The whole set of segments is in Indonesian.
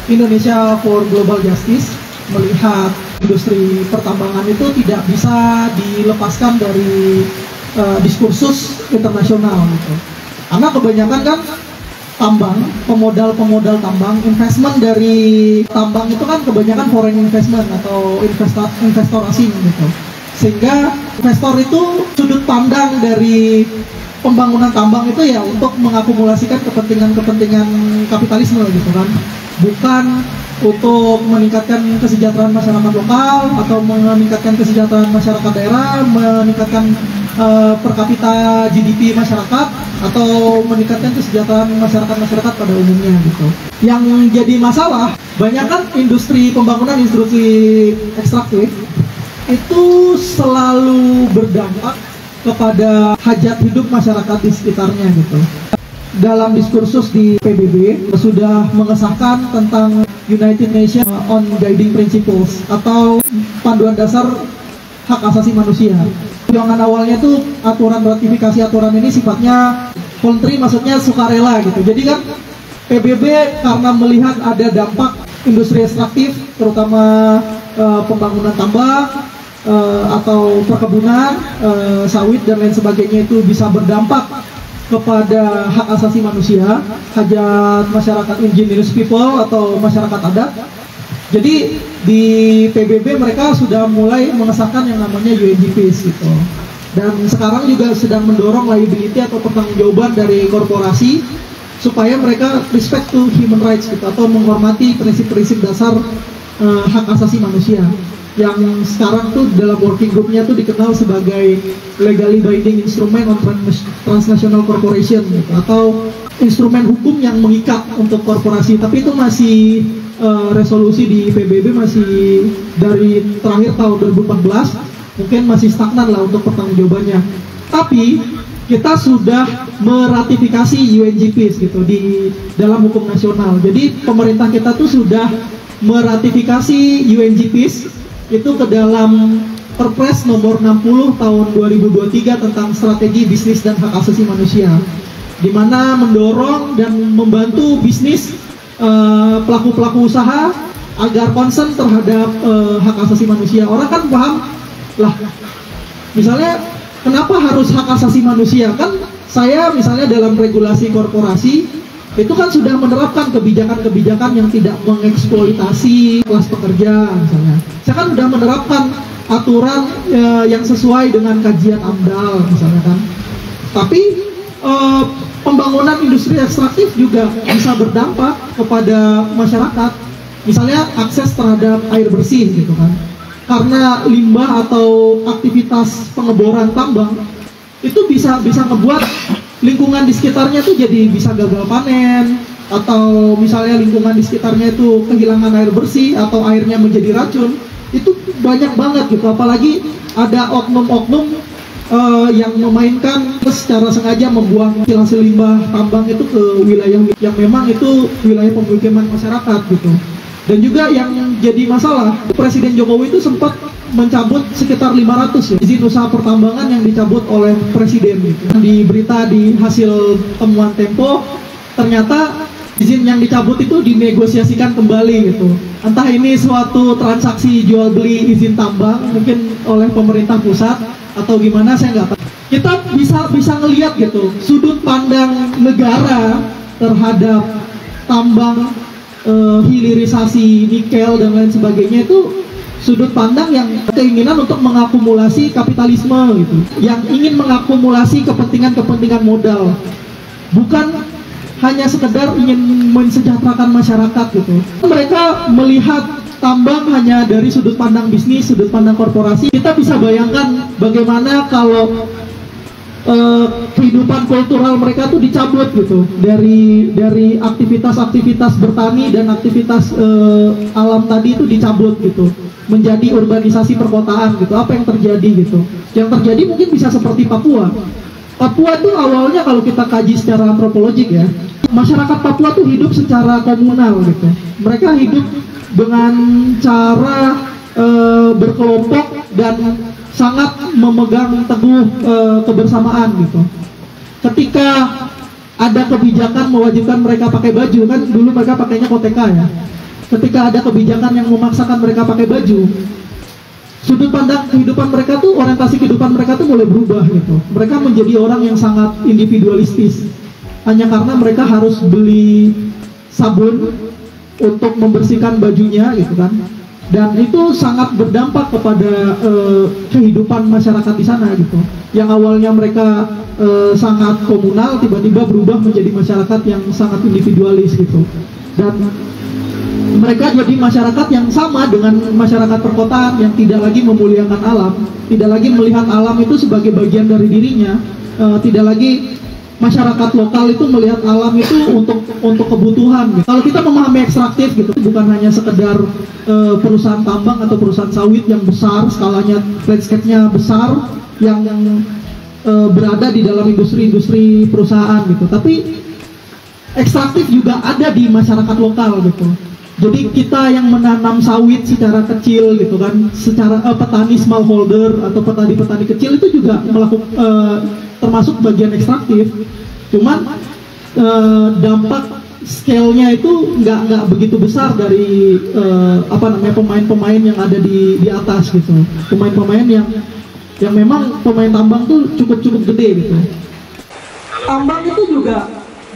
Indonesia for Global Justice melihat industri pertambangan itu tidak bisa dilepaskan dari diskursus internasional gitu. Karena kebanyakan kan tambang, pemodal tambang, investment dari tambang itu kan kebanyakan foreign investment atau investor asing gitu. Sehingga investor itu sudut pandang dari pembangunan tambang itu ya untuk mengakumulasikan kepentingan kapitalisme gitu kan. Bukan untuk meningkatkan kesejahteraan masyarakat lokal atau meningkatkan kesejahteraan masyarakat daerah, meningkatkan per kapita GDP masyarakat atau meningkatkan kesejahteraan masyarakat pada umumnya gitu. Yang jadi masalah, banyak kan industri pembangunan, industri ekstraktif itu selalu berdampak kepada hajat hidup masyarakat di sekitarnya gitu. Dalam diskursus di PBB sudah mengesahkan tentang United Nations on Guiding Principles atau panduan dasar hak asasi manusia. Perjuangan awalnya tuh aturan ratifikasi aturan ini sifatnya voluntary, maksudnya sukarela gitu. Jadi kan PBB karena melihat ada dampak industri ekstraktif, terutama pembangunan tambang atau perkebunan, sawit dan lain sebagainya itu bisa berdampak kepada hak asasi manusia, hajat masyarakat indigenous people atau masyarakat adat. Jadi di PBB mereka sudah mulai mengesahkan yang namanya UNGPs gitu. Dan sekarang juga sedang mendorong liability atau pertanggungjawaban dari korporasi supaya mereka respect to human rights gitu, atau menghormati prinsip-prinsip dasar hak asasi manusia. Yang sekarang tuh dalam working groupnya tuh dikenal sebagai legally binding instrument on transnational corporation gitu, atau instrumen hukum yang mengikat untuk korporasi. Tapi itu masih resolusi di PBB masih dari terakhir tahun 2014, mungkin masih stagnan lah untuk pertanggungjawabannya. Tapi kita sudah meratifikasi UNGPs gitu di dalam hukum nasional. Jadi pemerintah kita tuh sudah meratifikasi UNGPs itu ke dalam Perpres nomor 60 tahun 2023 tentang strategi bisnis dan hak asasi manusia, di mana mendorong dan membantu bisnis pelaku-pelaku usaha agar concern terhadap hak asasi manusia. Orang kan paham lah, misalnya kenapa harus hak asasi manusia? Kan saya misalnya dalam regulasi korporasi itu kan sudah menerapkan kebijakan-kebijakan yang tidak mengeksploitasi kelas pekerja misalnya. Saya kan sudah menerapkan aturan yang sesuai dengan kajian AMDAL misalnya kan. Tapi pembangunan industri ekstraktif juga bisa berdampak kepada masyarakat. Misalnya akses terhadap air bersih gitu kan. Karena limbah atau aktivitas pengeboran tambang itu bisa ngebuat lingkungan di sekitarnya tuh jadi bisa gagal panen, atau misalnya lingkungan di sekitarnya itu kehilangan air bersih atau airnya menjadi racun. Itu banyak banget gitu, apalagi ada oknum-oknum yang memainkan secara sengaja membuang hasil limbah tambang itu ke wilayah yang memang itu wilayah pemukiman masyarakat gitu. Dan juga yang jadi masalah, Presiden Jokowi itu sempat mencabut sekitar 500 ya izin usaha pertambangan yang dicabut oleh Presiden gitu. Di berita di hasil temuan Tempo, ternyata izin yang dicabut itu dinegosiasikan kembali gitu. Entah ini suatu transaksi jual beli izin tambang mungkin oleh pemerintah pusat atau gimana, saya nggak tahu. Kita bisa ngelihat gitu sudut pandang negara terhadap tambang, hilirisasi nikel dan lain sebagainya, itu sudut pandang yang keinginan untuk mengakumulasi kapitalisme gitu, yang ingin mengakumulasi kepentingan modal, bukan hanya sekedar ingin mensejahterakan masyarakat gitu. Mereka melihat tambang hanya dari sudut pandang bisnis, sudut pandang korporasi. Kita bisa bayangkan bagaimana kalau kehidupan kultural mereka tuh dicabut gitu dari aktivitas-aktivitas bertani dan aktivitas alam tadi itu dicabut gitu, menjadi urbanisasi perkotaan gitu. Apa yang terjadi gitu? Yang terjadi mungkin bisa seperti Papua. Papua tuh awalnya kalau kita kaji secara antropologik ya, masyarakat Papua tuh hidup secara komunal gitu. Mereka hidup dengan cara berkelompok dan sangat memegang teguh kebersamaan gitu. Ketika ada kebijakan mewajibkan mereka pakai baju, kan dulu mereka pakainya koteka ya. ketika ada kebijakan yang memaksakan mereka pakai baju, sudut pandang kehidupan mereka tuh, orientasi kehidupan mereka tuh mulai berubah gitu. Mereka menjadi orang yang sangat individualistis, hanya karena mereka harus beli sabun untuk membersihkan bajunya gitu kan. Dan itu sangat berdampak kepada kehidupan masyarakat di sana gitu. Yang awalnya mereka sangat komunal, tiba-tiba berubah menjadi masyarakat yang sangat individualis gitu. Dan mereka jadi masyarakat yang sama dengan masyarakat perkotaan yang tidak lagi memuliakan alam, tidak lagi melihat alam itu sebagai bagian dari dirinya, tidak lagi masyarakat lokal itu melihat alam itu untuk kebutuhan. Gitu. Kalau kita memahami ekstraktif gitu, bukan hanya sekedar perusahaan tambang atau perusahaan sawit yang besar, skalanya landscape-nya besar, yang berada di dalam industri-industri perusahaan gitu. Tapi ekstraktif juga ada di masyarakat lokal gitu. Jadi kita yang menanam sawit secara kecil gitu kan, secara petani smallholder atau petani-petani kecil itu juga melakukan termasuk bagian ekstraktif. Cuman dampak scale-nya itu nggak begitu besar dari pemain-pemain yang ada di atas gitu. Pemain-pemain yang memang pemain tambang tuh cukup gede gitu. Tambang itu juga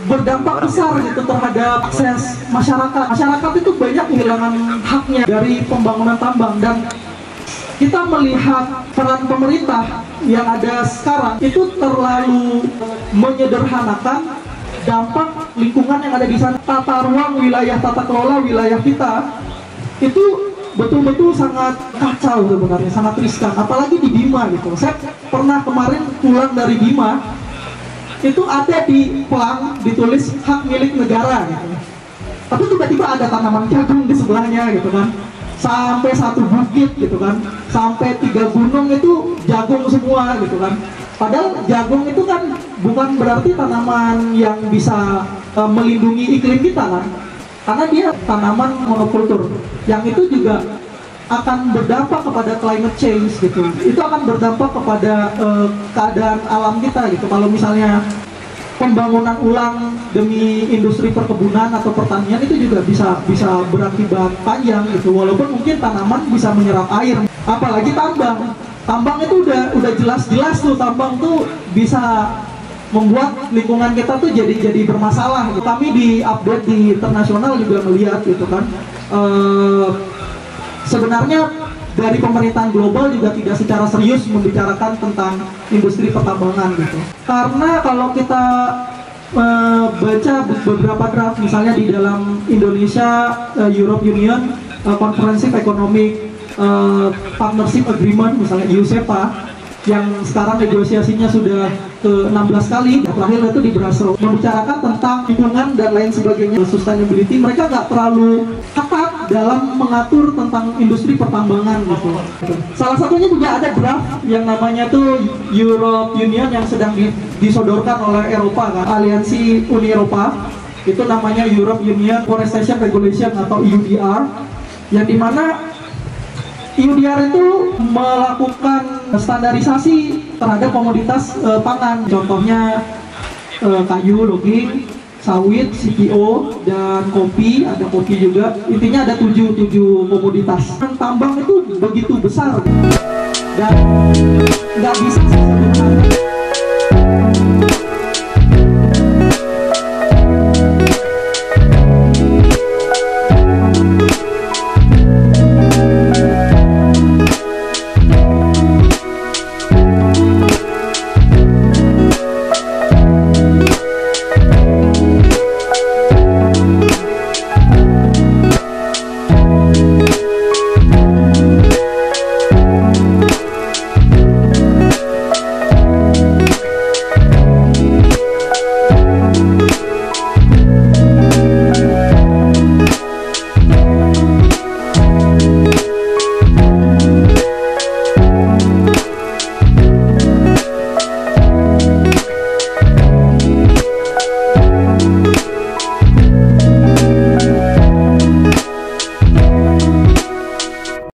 berdampak besar gitu terhadap akses masyarakat. Masyarakat itu banyak kehilangan haknya dari pembangunan tambang, dan kita melihat peran pemerintah yang ada sekarang itu terlalu menyederhanakan dampak lingkungan yang ada di sana. Tata ruang wilayah, tata kelola wilayah kita itu betul-betul sangat kacau sebenarnya, sangat riskan. Apalagi di Bima gitu. Saya pernah kemarin pulang dari Bima, itu ada di pelang ditulis hak milik negara gitu. Tapi tiba-tiba ada tanaman jagung di sebelahnya gitu kan, sampai satu bukit gitu kan, sampai 3 gunung itu jagung semua gitu kan. Padahal jagung itu kan bukan berarti tanaman yang bisa melindungi iklim kita kan, karena dia tanaman monokultur yang itu juga akan berdampak kepada climate change gitu. Itu akan berdampak kepada keadaan alam kita gitu. Kalau misalnya pembangunan ulang demi industri perkebunan atau pertanian itu juga bisa berakibat panjang gitu. Walaupun mungkin tanaman bisa menyerap air, apalagi tambang. Tambang itu udah jelas-jelas tuh, tambang tuh bisa membuat lingkungan kita tuh jadi bermasalah. Kami di update di internasional juga melihat gitu kan. Sebenarnya dari pemerintahan global juga tidak secara serius membicarakan tentang industri pertambangan gitu. Karena kalau kita baca beberapa draft, misalnya di dalam Indonesia, Europe Union Comprehensive Economic Partnership Agreement, misalnya EUSEPA, yang sekarang negosiasinya sudah ke-16 kali, terakhir itu di Brussels, membicarakan tentang lingkungan dan lain sebagainya, sustainability. Mereka nggak terlalu ketat dalam mengatur tentang industri pertambangan gitu. Salah satunya juga ada draft yang namanya tuh Europe Union yang sedang disodorkan oleh Eropa kan, Aliansi Uni Eropa, itu namanya Europe Union Forestation Regulation atau EUDR, yang dimana EUDR itu melakukan standarisasi terhadap komoditas pangan, contohnya kayu, logging, sawit, CPO, dan kopi. Ada kopi juga. Intinya ada 7 komoditas. Tambang itu begitu besar dan nggak bisa sesederhana